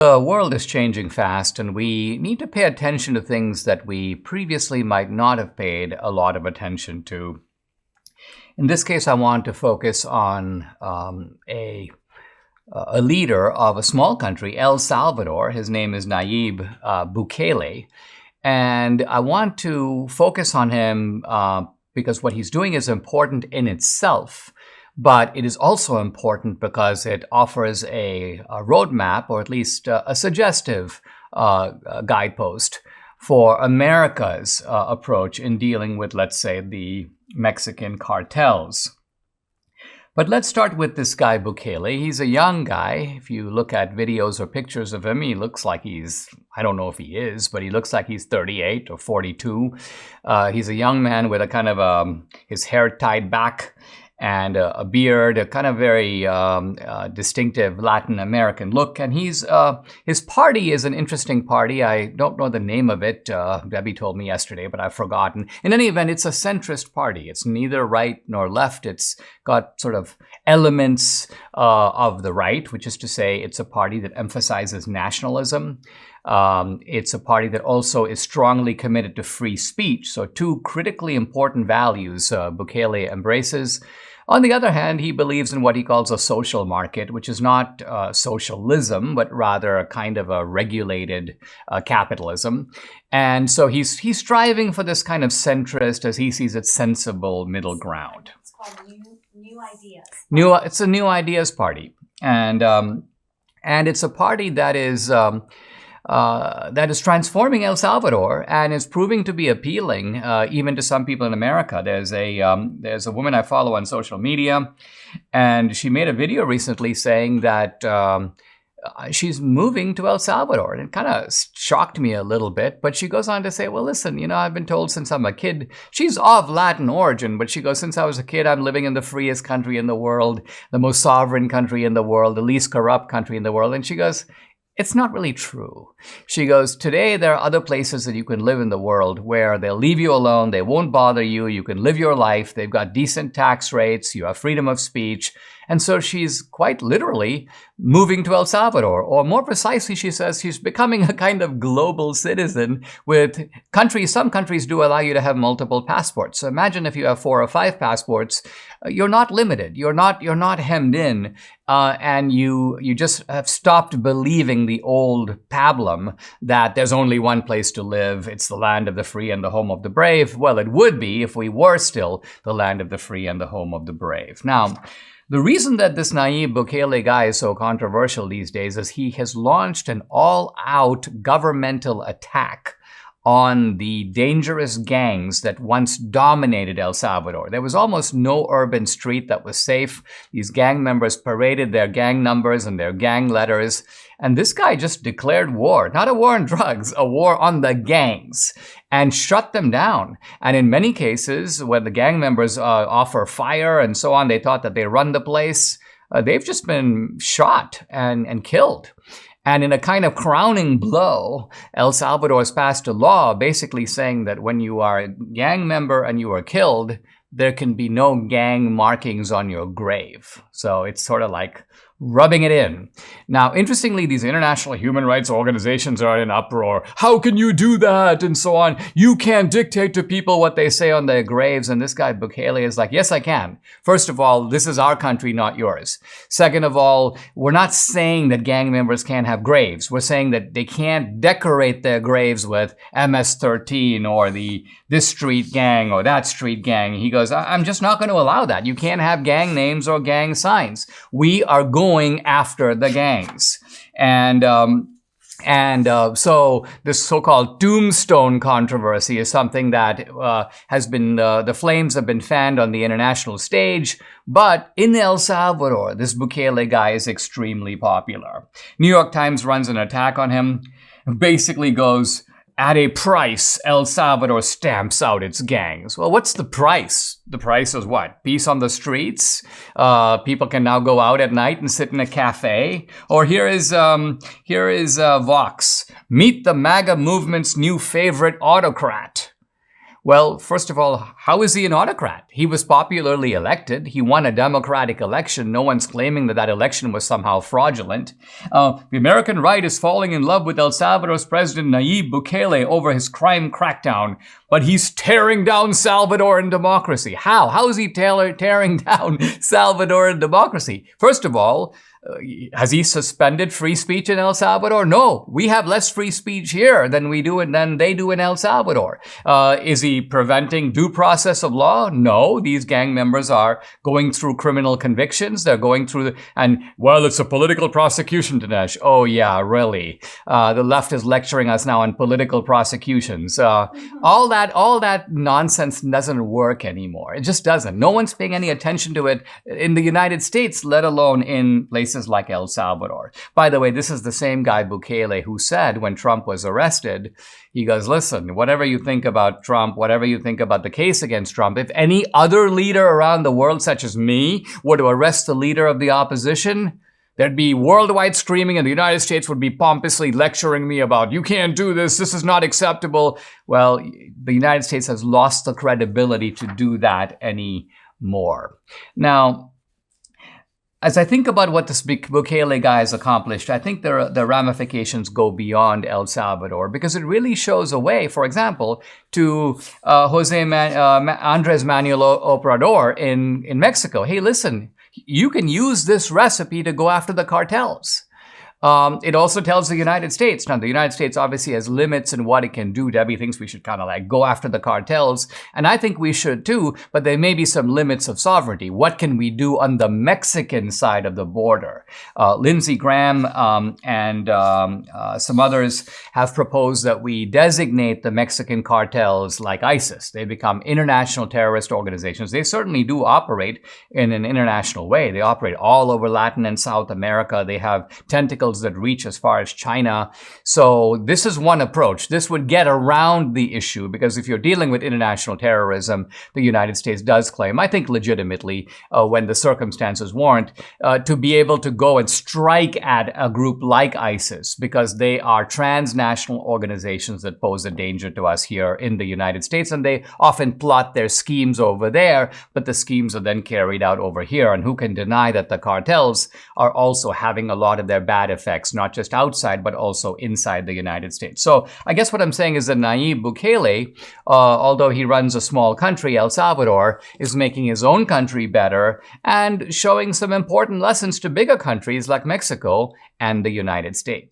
The world is changing fast, and we need to pay attention to things that we previously might not have paid a lot of attention to. In this case, I want to focus on a leader of a small country, El Salvador. His name is Nayib Bukele. And I want to focus on him because what he's doing is important in itself. But it is also important because it offers a roadmap, or at least a suggestive guidepost for America's approach in dealing with, let's say, the Mexican cartels. But let's start with this guy, Bukele. He's a young guy. If you look at videos or pictures of him, he looks like I don't know if he is, but he looks like he's 38 or 42. He's a young man with a kind of his hair tied back, and a beard, a kind of very distinctive Latin American look. And his party is an interesting party. I don't know the name of it. Debbie told me yesterday, but I've forgotten. In any event, it's a centrist party. It's neither right nor left. It's got sort of elements of the right, which is to say it's a party that emphasizes nationalism. It's a party that also is strongly committed to free speech. So two critically important values Bukele embraces. On the other hand, he believes in what he calls a social market, which is not socialism, but rather a kind of a regulated capitalism. And so he's striving for this kind of centrist, as he sees it, sensible middle ground. It's called New Ideas. It's a New Ideas party. And it's a party that is transforming El Salvador and is proving to be appealing even to some people in America. There's a woman I follow on social media, and she made a video recently saying that she's moving to El Salvador. And it kind of shocked me a little bit, but she goes on to say, well, listen, I've been told since I'm a kid, she's of Latin origin, but she goes, since I was a kid, I'm living in the freest country in the world, the most sovereign country in the world, the least corrupt country in the world. And she goes, it's not really true. She goes, today there are other places that you can live in the world where they'll leave you alone, they won't bother you, you can live your life, they've got decent tax rates, you have freedom of speech. And so she's quite literally moving to El Salvador. Or more precisely, she says she's becoming a kind of global citizen with some countries do allow you to have multiple passports. So imagine if you have 4 or 5 passports, you're not limited, you're not hemmed in, and you just have stopped believing the old pablum that there's only one place to live, it's the land of the free and the home of the brave. Well, it would be if we were still the land of the free and the home of the brave. Now, the reason that this Nayib Bukele guy is so controversial these days is he has launched an all-out governmental attack on the dangerous gangs that once dominated El Salvador. There was almost no urban street that was safe. These gang members paraded their gang numbers and their gang letters. And this guy just declared war, not a war on drugs, a war on the gangs, and shut them down. And in many cases, when the gang members offer fire and so on, they thought that they run the place. They've just been shot and killed. And in a kind of crowning blow, El Salvador has passed a law basically saying that when you are a gang member and you are killed, there can be no gang markings on your grave. So it's sort of like rubbing it in. Now, interestingly, these international human rights organizations are in uproar. How can you do that? And so on. You can't dictate to people what they say on their graves. And this guy Bukele is like, yes, I can. First of all, this is our country, not yours. Second of all, we're not saying that gang members can't have graves. We're saying that they can't decorate their graves with MS-13 or this street gang or that street gang. He goes, I'm just not going to allow that. You can't have gang names or gang signs. We are going after the gangs. So this so-called tombstone controversy is something that has been, the flames have been fanned on the international stage. But in El Salvador, this Bukele guy is extremely popular. New York Times runs an attack on him, basically goes, at a price, El Salvador stamps out its gangs. Well, what's the price? The price is what? Peace on the streets? People can now go out at night and sit in a cafe? Or here is Vox. Meet the MAGA movement's new favorite autocrat. Well, first of all, how is he an autocrat? He was popularly elected. He won a democratic election. No one's claiming that that election was somehow fraudulent. The American right is falling in love with El Salvador's president Nayib Bukele over his crime crackdown, but he's tearing down Salvadoran democracy. How? How is he tearing down Salvadoran democracy? First of all, has he suspended free speech in El Salvador? No, we have less free speech here than they do in El Salvador. Is he preventing due process of law? No, these gang members are going through criminal convictions. They're going through, it's a political prosecution, Dinesh. Oh yeah, really? The left is lecturing us now on political prosecutions. All that nonsense doesn't work anymore. It just doesn't. No one's paying any attention to it in the United States, let alone in places like El Salvador. By the way, this is the same guy, Bukele, who said when Trump was arrested, he goes, listen, whatever you think about Trump, whatever you think about the case against Trump, if any other leader around the world, such as me, were to arrest the leader of the opposition, there'd be worldwide screaming, and the United States would be pompously lecturing me about, you can't do this, this is not acceptable. Well, the United States has lost the credibility to do that anymore. Now, as I think about what this Bukele guy has accomplished, I think the ramifications go beyond El Salvador, because it really shows a way, for example, to Andres Manuel Obrador in Mexico. Hey, listen, you can use this recipe to go after the cartels. It also tells the United States. Now, the United States obviously has limits in what it can do. Debbie thinks we should kind of like go after the cartels. And I think we should too, but there may be some limits of sovereignty. What can we do on the Mexican side of the border? Lindsey Graham and some others have proposed that we designate the Mexican cartels like ISIS. They become international terrorist organizations. They certainly do operate in an international way. They operate all over Latin and South America. They have tentacles that reach as far as China. So this is one approach. This would get around the issue, because if you're dealing with international terrorism, the United States does claim, I think legitimately, when the circumstances warrant, to be able to go and strike at a group like ISIS, because they are transnational organizations that pose a danger to us here in the United States, and they often plot their schemes over there, but the schemes are then carried out over here. And who can deny that the cartels are also having a lot of their bad effects, not just outside, but also inside the United States. So I guess what I'm saying is that Nayib Bukele, although he runs a small country, El Salvador, is making his own country better and showing some important lessons to bigger countries like Mexico and the United States.